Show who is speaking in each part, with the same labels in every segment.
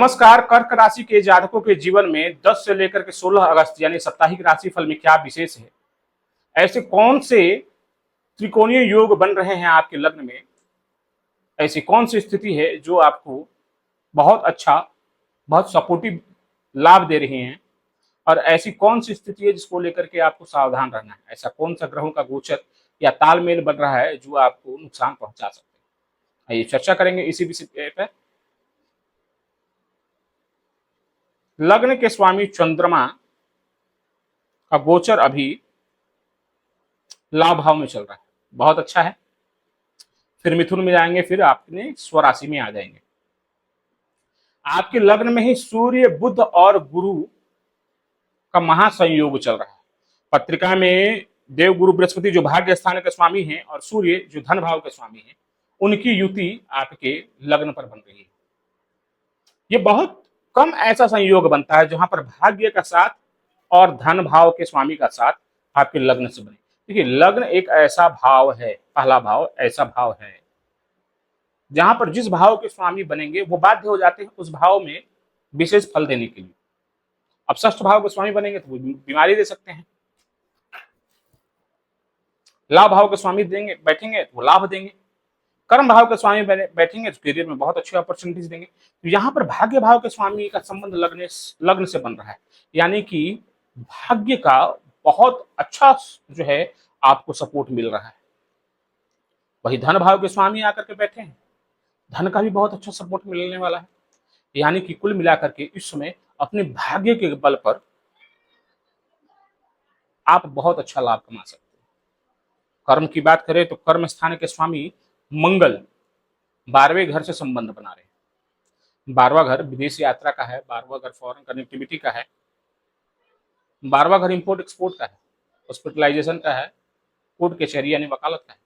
Speaker 1: नमस्कार। कर्क राशि के जातकों के जीवन में 10 से लेकर के 16 अगस्त यानी साप्ताहिक राशिफल में क्या विशेष है। ऐसे कौन से त्रिकोणीय योग बन रहे हैं आपके लग्न में, ऐसी कौन सी स्थिति है जो आपको बहुत अच्छा, बहुत सपोर्टिव लाभ दे रही हैं, और ऐसी कौन सी स्थिति है जिसको लेकर के आपको सावधान रहना है। ऐसा कौन सा ग्रहों का गोचर या तालमेल बन रहा है जो आपको नुकसान पहुंचा सकते हैं। आइए चर्चा करेंगे इसी विषय पर। लग्न के स्वामी चंद्रमा का गोचर अभी लाभ भाव में चल रहा है, बहुत अच्छा है। फिर मिथुन में जाएंगे, फिर आपने स्वराशि में आ जाएंगे। आपके लग्न में ही सूर्य, बुध और गुरु का महासंयोग चल रहा है। पत्रिका में देव गुरु बृहस्पति जो भाग्य स्थान के स्वामी हैं और सूर्य जो धन भाव के स्वामी हैं, उनकी युति आपके लग्न पर बन रही है। ये बहुत कम ऐसा संयोग बनता है जहां पर भाग्य का साथ और धन भाव के स्वामी का साथ आपके लग्न से बने। देखिए, लग्न एक ऐसा भाव है, पहला भाव ऐसा भाव है जहां पर जिस भाव के स्वामी बनेंगे वो बाध्य हो जाते हैं उस भाव में विशेष फल देने के लिए। अब षष्ठ भाव के स्वामी बनेंगे तो वो बीमारी दे सकते हैं, लाभ भाव के स्वामी देंगे बैठेंगे तो वो लाभ देंगे, कर्म भाव के स्वामी बैठेंगे तो करियर में बहुत अच्छी अपॉर्चुनिटीज देंगे। तो यहाँ पर भाग्य भाव के स्वामी का संबंध लग्न से बन रहा है, यानी कि भाग्य का बहुत अच्छा जो है आपको सपोर्ट मिल रहा है। वही धन भाव के स्वामी आकर के बैठे हैं, धन का भी बहुत अच्छा सपोर्ट मिलने वाला है। यानी कि कुल मिलाकर के इस समय अपने भाग्य के बल पर आप बहुत अच्छा लाभ कमा सकते हैं। कर्म की बात करें तो कर्म स्थान के स्वामी मंगल 12वें घर से संबंध बना रहे हैं। 12वां घर विदेश यात्रा का है, 12वां घर फॉरेन कनेक्टिविटी का है, 12वां घर इंपोर्ट एक्सपोर्ट का है, हॉस्पिटलाइजेशन का है, कोर्ट कचहरी यानी वकालत का है।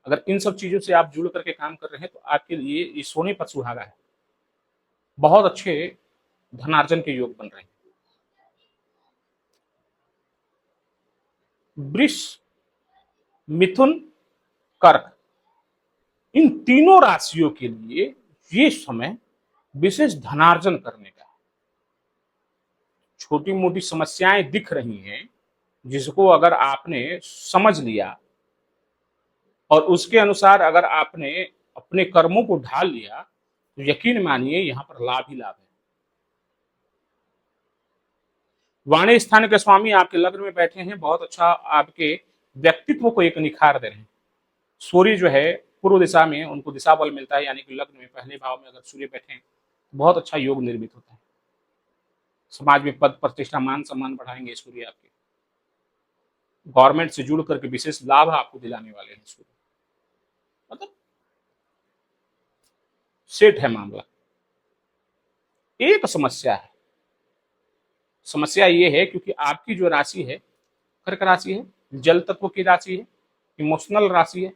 Speaker 1: अगर इन सब चीजों से आप जुड़ करके काम कर रहे हैं तो आपके लिए ये सोने पर सुहागा है। बहुत अच्छे धनार्जन के योग बन रहे हैं। वृष, मिथुन, कर्क, इन तीनों राशियों के लिए ये समय विशेष धनार्जन करने का है। छोटी मोटी समस्याएं दिख रही हैं जिसको अगर आपने समझ लिया और उसके अनुसार अगर आपने अपने कर्मों को ढाल लिया तो यकीन मानिए यहां पर लाभ ही लाभ है। वाणी स्थान के स्वामी आपके लग्न में बैठे हैं, बहुत अच्छा आपके व्यक्तित्व को एक निखार दे रहे हैं। सूर्य जो है पूर्व दिशा में, उनको दिशा बल मिलता है, यानी कि लग्न में पहले भाव में अगर सूर्य बैठे हैं तो बहुत अच्छा योग निर्मित होता है। समाज में पद प्रतिष्ठा मान सम्मान बढ़ाएंगे सूर्य आपके। गवर्नमेंट से जुड़ करके विशेष लाभ आपको दिलाने वाले हैं सूर्य। मतलब सेट है मामला। एक समस्या है, समस्या ये है क्योंकि आपकी जो राशि है कर्क राशि है, जल तत्व की राशि है, इमोशनल राशि है।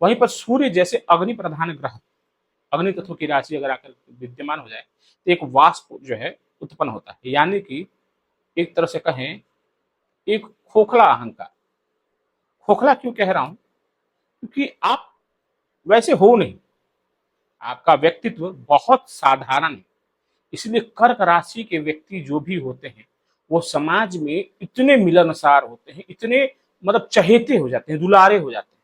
Speaker 1: वहीं पर सूर्य जैसे अग्नि प्रधान ग्रह, अग्नि तत्व की राशि अगर आकर विद्यमान हो जाए तो एक वाष्प जो है उत्पन्न होता है, यानी कि एक तरह से कहें एक खोखला अहंकार। खोखला क्यों कह रहा हूं? क्योंकि आप वैसे हो नहीं, आपका व्यक्तित्व बहुत साधारण है। इसलिए कर्क राशि के व्यक्ति जो भी होते हैं वो समाज में इतने मिलनसार होते हैं, इतने मतलब चहेते हो जाते हैं, दुलारे हो जाते हैं।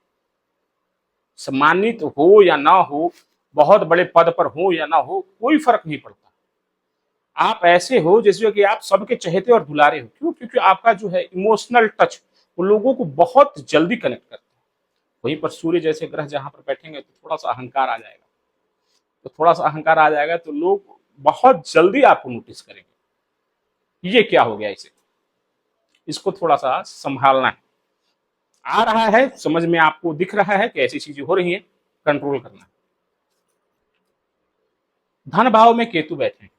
Speaker 1: सम्मानित हो या ना हो, बहुत बड़े पद पर हो या ना हो, कोई फर्क नहीं पड़ता। आप ऐसे हो जैसे कि आप सबके चहेते और दुलारे हो। क्यों? क्योंकि आपका जो है इमोशनल टच वो लोगों को बहुत जल्दी कनेक्ट करता है। वहीं पर सूर्य जैसे ग्रह जहां पर बैठेंगे तो थोड़ा सा अहंकार आ जाएगा, तो लोग बहुत जल्दी आपको नोटिस करेंगे। ये क्या हो गया, इसे इसको थोड़ा सा संभालना है। आ रहा है समझ में, आपको दिख रहा है कि ऐसी चीजें हो रही हैं, कंट्रोल करना है। धन भाव में केतु बैठे हैं,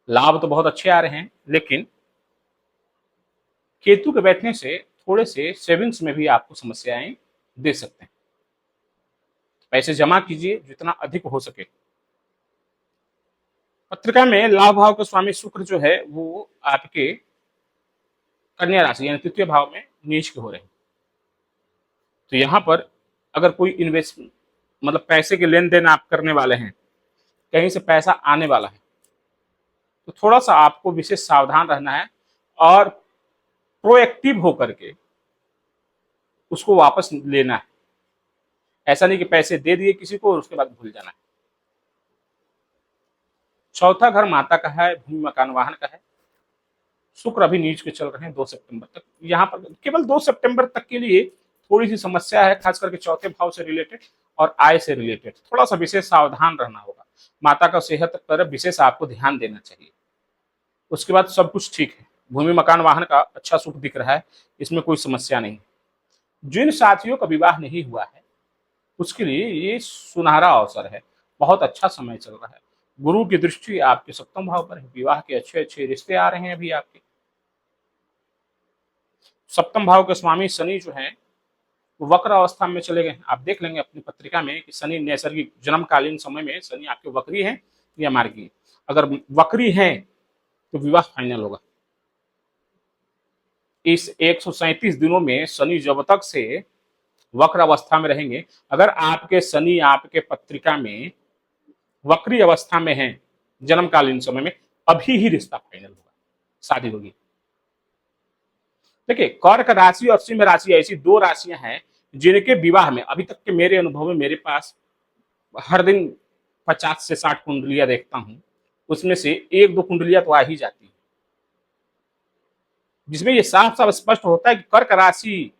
Speaker 1: लाभ तो बहुत अच्छे आ रहे हैं, लेकिन केतु के बैठने से थोड़े से सेविंग्स में भी आपको समस्याएं दे सकते हैं। पैसे जमा कीजिए जितना अधिक हो सके। पत्रिका में लाभ भाव के स्वामी शुक्र जो है वो आपके कन्या राशि यानी तृतीय भाव में नीच के हो रहे हैं। तो यहां पर अगर कोई इन्वेस्ट मतलब पैसे के लेन देन आप करने वाले हैं, कहीं से पैसा आने वाला है, तो थोड़ा सा आपको विशेष सावधान रहना है और प्रोएक्टिव होकर के उसको वापस लेना है। ऐसा नहीं कि पैसे दे दिए किसी को और उसके बाद भूल जाना है। चौथा घर माता का है, भूमि मकान वाहन का है। शुक्र अभी नीच के चल रहे हैं 2 सितंबर तक। यहाँ पर केवल 2 सितंबर तक के लिए थोड़ी सी समस्या है, खास करके चौथे भाव से रिलेटेड और आय से रिलेटेड थोड़ा सा विशेष सावधान रहना होगा। माता का सेहत पर विशेष आपको ध्यान देना चाहिए। उसके बाद सब कुछ ठीक है। भूमि मकान वाहन का अच्छा सुख दिख रहा है, इसमें कोई समस्या नहीं। जिन साथियों का विवाह नहीं हुआ है उसके लिए ये सुनहरा अवसर है, बहुत अच्छा समय चल रहा है। गुरु की दृष्टि आपके सप्तम भाव पर है, विवाह के अच्छे अच्छे रिश्ते आ रहे हैं अभी आपके। सप्तम भाव के स्वामी शनि जो है वो वक्र अवस्था में चले गए। आप देख लेंगे अपनी पत्रिका में कि शनि नैसर्गिक जन्मकालीन समय में शनि आपके वक्री है या मार्गी। अगर वक्री है तो विवाह फाइनल होगा। इस 137 दिनों में शनि जब तक से वक्र अवस्था में रहेंगे, अगर आपके शनि आपके पत्रिका में वक्री अवस्था में है जन्मकालीन समय में, अभी ही रिश्ता फाइनल होगा, शादी होगी। देखिए, कर्क राशि और सिंह राशि ऐसी 2 राशियां हैं जिनके विवाह में अभी तक के मेरे अनुभव में मेरे पास हर दिन 50 से 60 कुंडलियां देखता हूं, उसमें से 1-2 कुंडलियां तो आ ही जाती है जिसमें ये साफ साफ स्पष्ट होता है कि कर्क राशि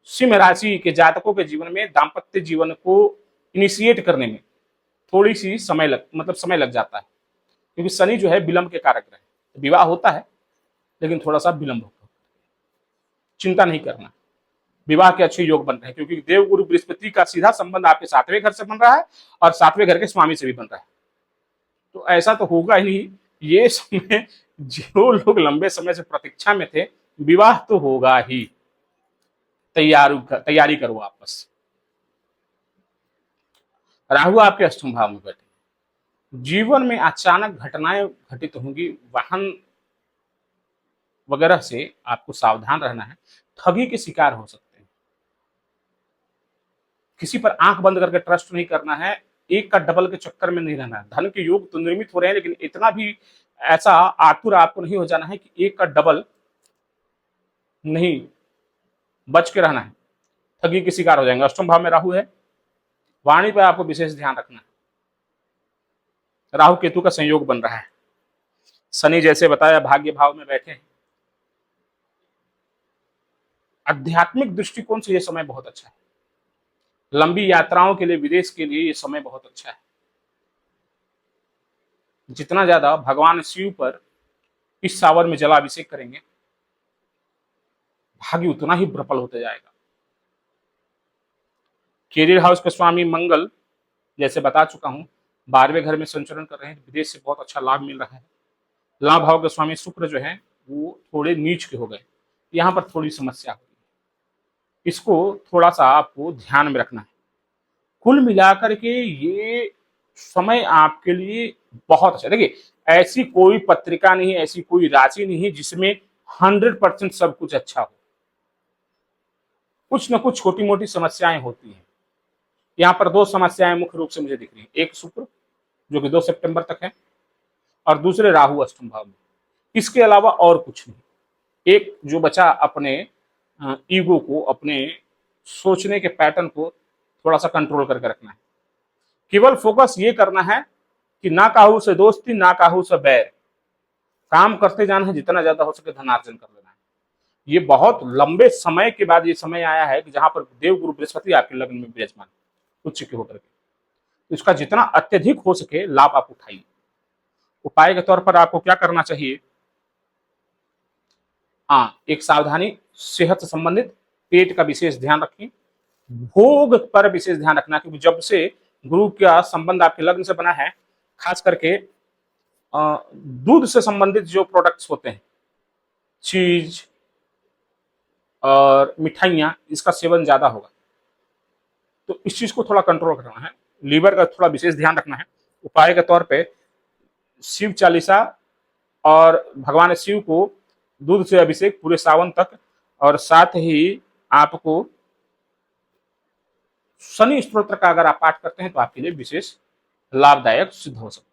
Speaker 1: सिंह राशि के जातकों के जीवन में दाम्पत्य जीवन को इनिशिएट करने में थोड़ी सी समय लग जाता है, क्योंकि शनि जो है विलंब के कारक रहे। विवाह होता है लेकिन थोड़ा सा विलंब होता है। चिंता नहीं करना, विवाह के अच्छे योग बन रहे हैं, क्योंकि देवगुरु बृहस्पति का सीधा संबंध आपके 7वें घर से बन रहा है और 7वें घर के स्वामी से भी बन रहा है। तो ऐसा तो होगा ही नहीं, ये समय जो लोग लंबे समय से प्रतीक्षा में थे, विवाह तो होगा ही। तैयारी करो आप बस। राहु आपके अष्टम भाव में बैठे। जीवन में अचानक घटनाएं घटित होंगी, वाहन वगैरह से आपको सावधान रहना है। ठगी के शिकार हो सकते हैं, किसी पर आंख बंद करके ट्रस्ट नहीं करना है, एक का डबल के चक्कर में नहीं रहना है। धन के योग तो निर्मित हो रहे हैं, लेकिन इतना भी ऐसा आतुर आपको नहीं हो जाना है कि एक का डबल नहीं, बच के रहना है, ठगी के शिकार हो जाएंगे। अष्टम भाव में राहु है, वाणी पर आपको विशेष ध्यान रखना है। राहु केतु का संयोग बन रहा है। शनि जैसे बताया भाग्य भाव में बैठे हैं। आध्यात्मिक दृष्टिकोण से यह समय बहुत अच्छा है। लंबी यात्राओं के लिए, विदेश के लिए यह समय बहुत अच्छा है। जितना ज्यादा भगवान शिव पर इस सावन में जलाभिषेक करेंगे, भाग्य उतना ही प्रबल होते जाएगा। कैरियर हाउस के स्वामी मंगल जैसे बता चुका हूं 12वें घर में संचरण कर रहे हैं, विदेश से बहुत अच्छा लाभ मिल रहा है। लाभ भाव के स्वामी शुक्र जो है वो थोड़े नीच के हो गए, यहां पर थोड़ी समस्या होगी, इसको थोड़ा सा आपको ध्यान में रखना है। कुल मिलाकर के ये समय आपके लिए बहुत अच्छा। देखिए, ऐसी कोई पत्रिका नहीं, ऐसी कोई राशि नहीं जिसमें 100% सब कुछ अच्छा हो। कुछ न कुछ छोटी मोटी समस्याएं होती हैं। यहाँ पर 2 समस्याएं मुख्य रूप से मुझे दिख रही हैं। एक शुक्र जो कि 2 सितंबर तक है, और दूसरे राहु अष्टम भाव में। इसके अलावा और कुछ नहीं। एक जो बचा अपने ईगो को, अपने सोचने के पैटर्न को थोड़ा सा कंट्रोल करके रखना है। केवल फोकस ये करना है कि ना काहू से दोस्ती, ना काहू से बैर। काम करते जाना है, जितना ज्यादा हो सके धनार्जन कर लेना है। ये बहुत लंबे समय के बाद ये समय आया है कि जहां पर देवगुरु बृहस्पति आपके लग्न में विराजमान उच्च के होकर के, इसका जितना अत्यधिक हो सके लाभ आप उठाइए। उपाय के तौर पर आपको क्या करना चाहिए? एक सावधानी, सेहत से संबंधित पेट का विशेष ध्यान रखें। भोग पर विशेष ध्यान रखना, क्योंकि जब से गुरु का संबंध आपके लग्न से बना है, खास करके दूध से संबंधित जो प्रोडक्ट्स होते हैं, चीज और मिठाइयां, इसका सेवन ज्यादा होगा, तो इस चीज को थोड़ा कंट्रोल करना है। लीवर का थोड़ा विशेष ध्यान रखना है। उपाय के तौर पे शिव चालीसा और भगवान शिव को दूध से अभिषेक पूरे सावन तक, और साथ ही आपको शनि स्तोत्र का अगर आप पाठ करते हैं तो आपके लिए विशेष लाभदायक सिद्ध हो सकता है।